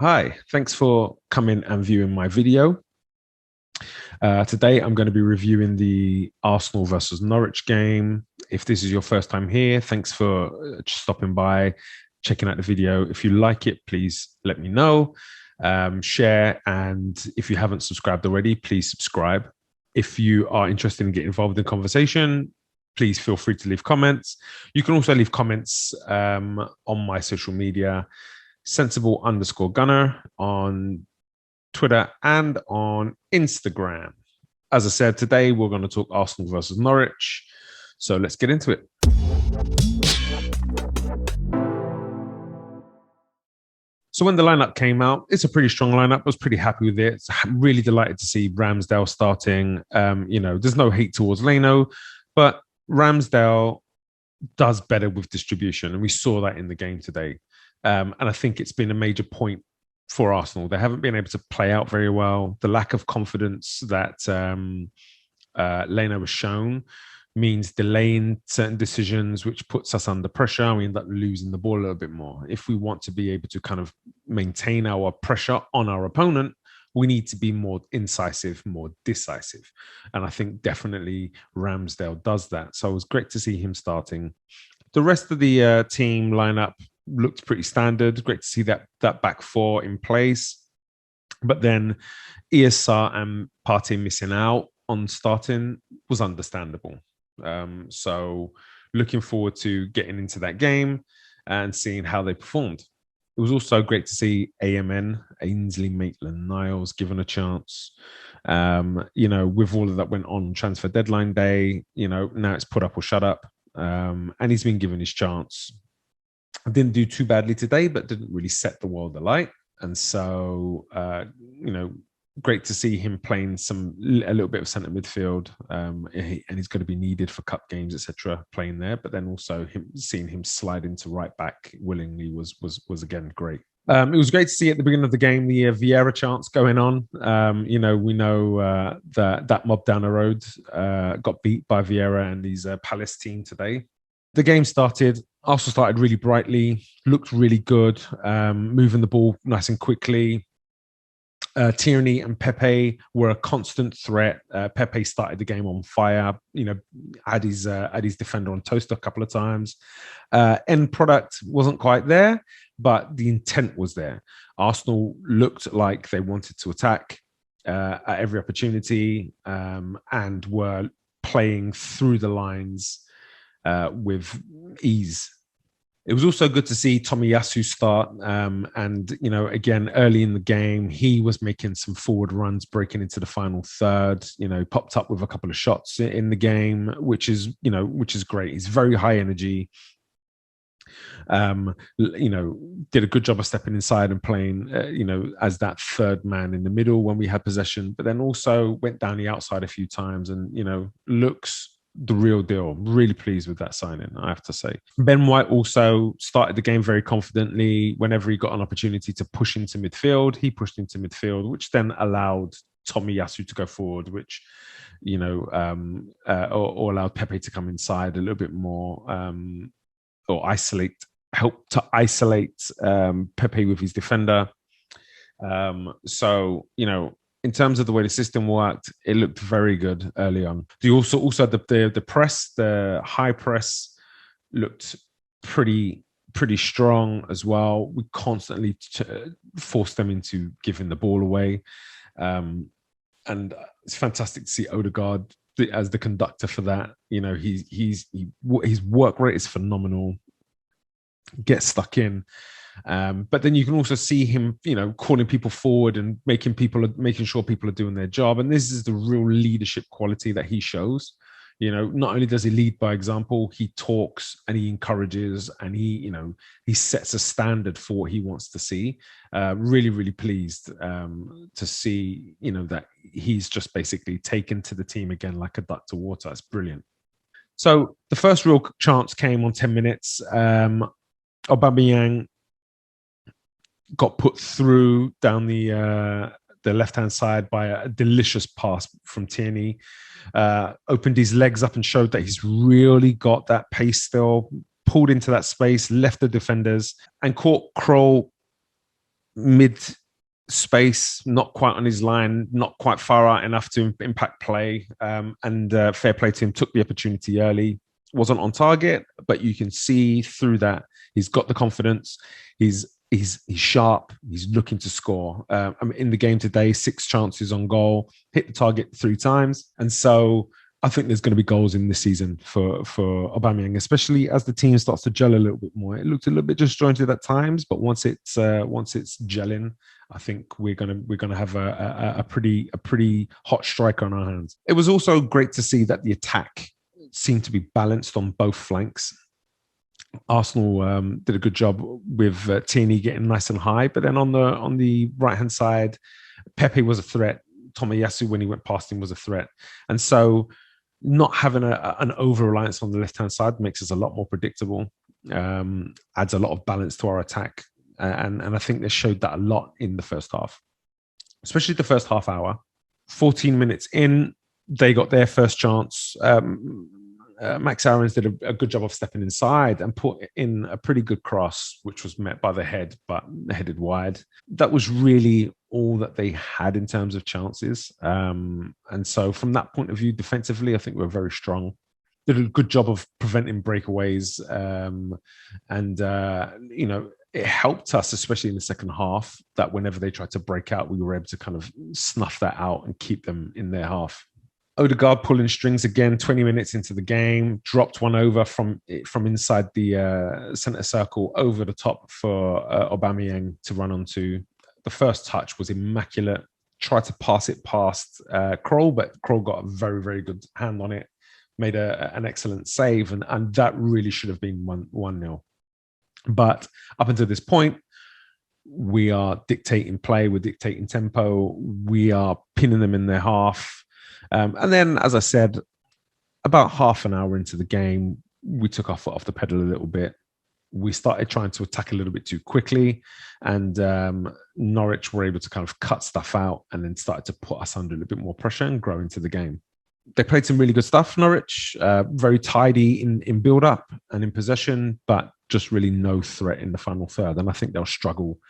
Hi, thanks for coming and viewing my video. Today, I'm going to be reviewing the Arsenal versus Norwich game. If this is your first time here, thanks for stopping by, checking out the video. If you like it, please let me know, share, and if you haven't subscribed already, please subscribe. If you are interested in getting involved in the conversation, please feel free to leave comments. You can also leave comments on my social media, sensible_gunner on Twitter and on Instagram. As I said, today we're going to talk Arsenal versus Norwich. So let's get into it. So when the lineup came out, it's a pretty strong lineup. I was pretty happy with it. Really delighted to see Ramsdale starting. There's no hate towards Leno, but Ramsdale does better with distribution, and we saw that in the game today. And I think it's been a major point for Arsenal. They haven't been able to play out very well. The lack of confidence that Leno has shown means delaying certain decisions, which puts us under pressure. We end up losing the ball a little bit more. If we want to be able to kind of maintain our pressure on our opponent, we need to be more incisive, more decisive. And I think definitely Ramsdale does that. So it was great to see him starting. The rest of the team lineup looked pretty standard. Great to see that back four in place. But then ESR and Partey missing out on starting was understandable. So looking forward to getting into that game and seeing how they performed. It was also great to see AMN, Ainsley Maitland-Niles, given a chance. With all of that went on transfer deadline day, now it's put up or shut up. And he's been given his chance. Didn't do too badly today, but didn't really set the world alight. And so, great to see him playing a little bit of centre midfield, and he's going to be needed for cup games, etc. Playing there, but then also seeing him slide into right back willingly was again great. It was great to see at the beginning of the game the Vieira chance going on. We know that mob down the road got beat by Vieira and his Palace team today. The game started. Arsenal started really brightly, looked really good, moving the ball nice and quickly. Tierney and Pepe were a constant threat. Pepe started the game on fire. Had his defender on toast a couple of times. End product wasn't quite there, but the intent was there. Arsenal looked like they wanted to attack at every opportunity and were playing through the lines with ease. It was also good to see Tomiyasu start. Again, early in the game, he was making some forward runs, breaking into the final third, popped up with a couple of shots in the game, which is great. He's very high energy. Did a good job of stepping inside and playing, as that third man in the middle when we had possession, but then also went down the outside a few times and, looks the real deal. Really pleased with that signing, I have to say. Ben White also started the game very confidently. Whenever he got an opportunity to push into midfield, he pushed into midfield, which then allowed Tomiyasu to go forward, which, or allowed Pepe to come inside a little bit more, or help to isolate Pepe with his defender. In terms of the way the system worked, it looked very good early on. The press, the high press, looked pretty strong as well. We constantly forced them into giving the ball away, and it's fantastic to see Odegaard as the conductor for that. His work rate is phenomenal. Gets stuck in. But then you can also see him, calling people forward and making sure people are doing their job. And this is the real leadership quality that he shows. Not only does he lead by example, he talks and he encourages and he sets a standard for what he wants to see. Really, really pleased to see, that he's just basically taken to the team again like a duck to water. It's brilliant. So the first real chance came on 10 minutes. Aubameyang got put through down the left-hand side by a delicious pass from Tierney. Opened his legs up and showed that he's really got that pace still. Pulled into that space, left the defenders, and caught Kroll mid space, not quite on his line, not quite far out enough to impact play. And fair play to him, took the opportunity early. Wasn't on target, but you can see through that he's got the confidence. He's sharp. He's looking to score. In the game today, 6 chances on goal, hit the target 3 times, and so I think there's going to be goals in this season for Aubameyang, especially as the team starts to gel a little bit more. It looked a little bit disjointed at times, but once it's gelling, I think we're gonna have a pretty hot striker on our hands. It was also great to see that the attack seemed to be balanced on both flanks. Arsenal did a good job with Tierney getting nice and high, but then on the right hand side, Pepe was a threat. Tomiyasu, when he went past him, was a threat, and so not having an over reliance on the left hand side makes us a lot more predictable. Adds a lot of balance to our attack, and I think they showed that a lot in the first half, especially the first half hour. 14 minutes in, they got their first chance. Max Aarons did a good job of stepping inside and put in a pretty good cross, which was met by the head, but headed wide. That was really all that they had in terms of chances. And so from that point of view, defensively, I think we're very strong. Did a good job of preventing breakaways. It helped us, especially in the second half, that whenever they tried to break out, we were able to kind of snuff that out and keep them in their half. Odegaard pulling strings again, 20 minutes into the game, dropped one over from inside the centre circle over the top for Aubameyang to run onto. The first touch was immaculate. Tried to pass it past Kroll, but Kroll got a very, very good hand on it, made an excellent save, and that really should have been 1-0. But up until this point, we are dictating play, we're dictating tempo, we are pinning them in their half. And then, as I said, about half an hour into the game, we took our foot off the pedal a little bit. We started trying to attack a little bit too quickly, and Norwich were able to kind of cut stuff out and then started to put us under a little bit more pressure and grow into the game. They played some really good stuff, Norwich, very tidy in build-up and in possession, but just really no threat in the final third. And I think they'll struggle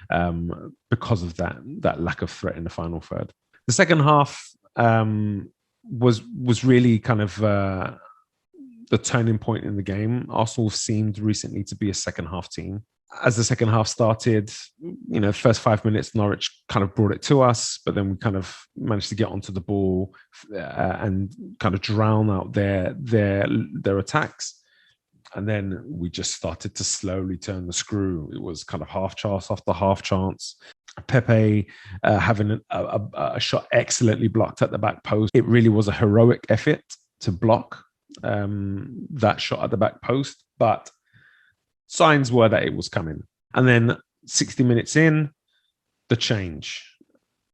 because of that lack of threat in the final third. The second half was really kind of the turning point in the game. Arsenal seemed recently to be a second half team. As the second half started, first 5 minutes, Norwich kind of brought it to us, but then we kind of managed to get onto the ball and kind of drown out their attacks. And then we just started to slowly turn the screw. It was kind of half chance after half chance. Pepe having a shot excellently blocked at the back post. It really was a heroic effort to block that shot at the back post, but signs were that it was coming. And then 60 minutes in, the change.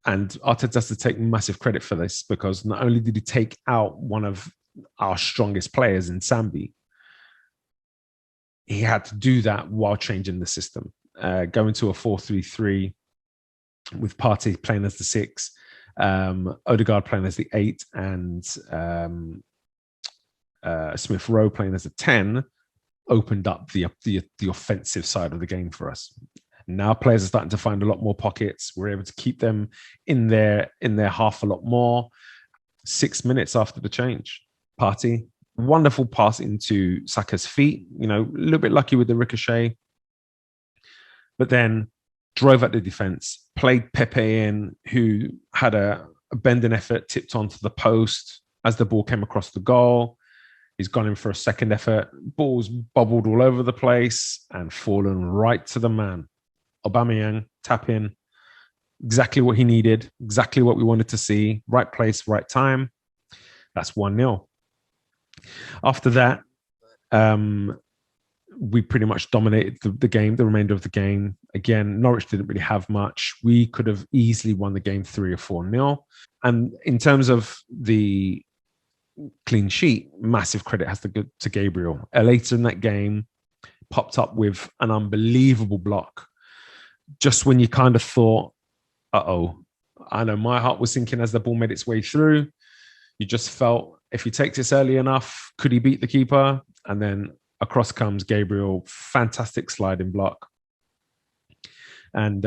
And Arteta has to take massive credit for this, because not only did he take out one of our strongest players in Sambi, he had to do that while changing the system, going to a 4-3-3 with Partey playing as the 6, Odegaard playing as the 8, and Smith Rowe playing as a 10, opened up the offensive side of the game for us. Now players are starting to find a lot more pockets. We're able to keep them in their half a lot more. 6 minutes after the change, Partey, wonderful pass into Saka's feet. A little bit lucky with the ricochet, but then drove at the defense, played Pepe in, who had a bending effort, tipped onto the post as the ball came across the goal. He's gone in for a second effort. Ball's bobbled all over the place and fallen right to the man. Aubameyang, tap in. Exactly what he needed. Exactly what we wanted to see. Right place, right time. That's 1-0. After that, we pretty much dominated the game, the remainder of the game. Again, Norwich didn't really have much. We could have easily won the game 3 or 4-0. And in terms of the clean sheet, massive credit has to go to Gabriel. Later in that game, popped up with an unbelievable block. Just when you kind of thought, I know my heart was sinking as the ball made its way through. You just felt, if he takes this early enough, could he beat the keeper? And then across comes Gabriel, fantastic sliding block. and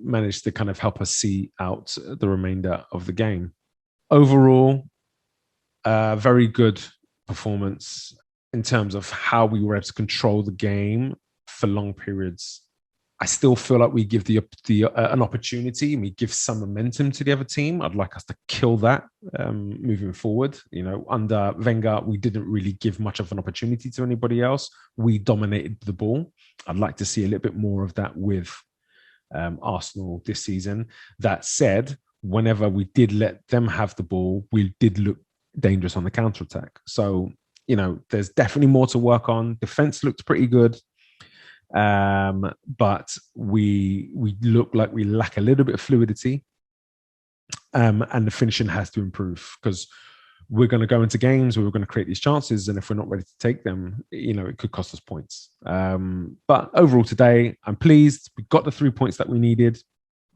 managed to kind of help us see out the remainder of the game. Overall, very good performance in terms of how we were able to control the game for long periods. I still feel like we give the an opportunity and we give some momentum to the other team. I'd like us to kill that moving forward. You know, under Wenger, we didn't really give much of an opportunity to anybody else. We dominated the ball. I'd like to see a little bit more of that with Arsenal this season. That said, whenever we did let them have the ball, we did look dangerous on the counter-attack. So, you know, there's definitely more to work on. Defense looked pretty good. But we look like we lack a little bit of fluidity, and the finishing has to improve because we're going to go into games where we're going to create these chances, and if we're not ready to take them, you know, it could cost us points. But overall today, I'm pleased. We got the 3 points that we needed.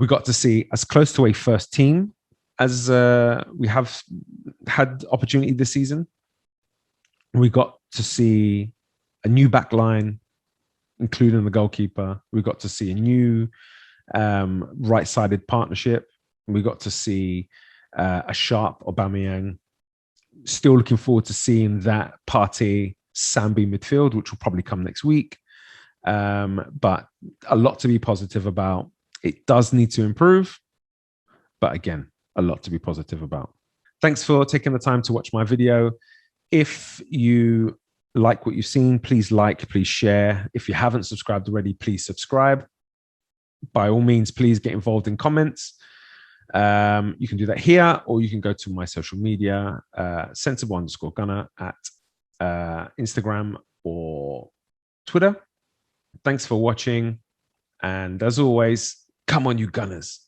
We got to see as close to a first team as we have had opportunity this season. We got to see a new back line, including the goalkeeper. We got to see a new right-sided partnership. We got to see a sharp Aubameyang. Still looking forward to seeing that Partey Sambi midfield, which will probably come next week. But a lot to be positive about. It does need to improve, but again, a lot to be positive about. Thanks for taking the time to watch my video. If you like what you've seen, please like, please share. If you haven't subscribed already, please subscribe. By all means, please get involved in comments. You can do that here, or you can go to my social media, sensible_gunner at Instagram or Twitter. Thanks for watching. And as always, come on, you Gunners.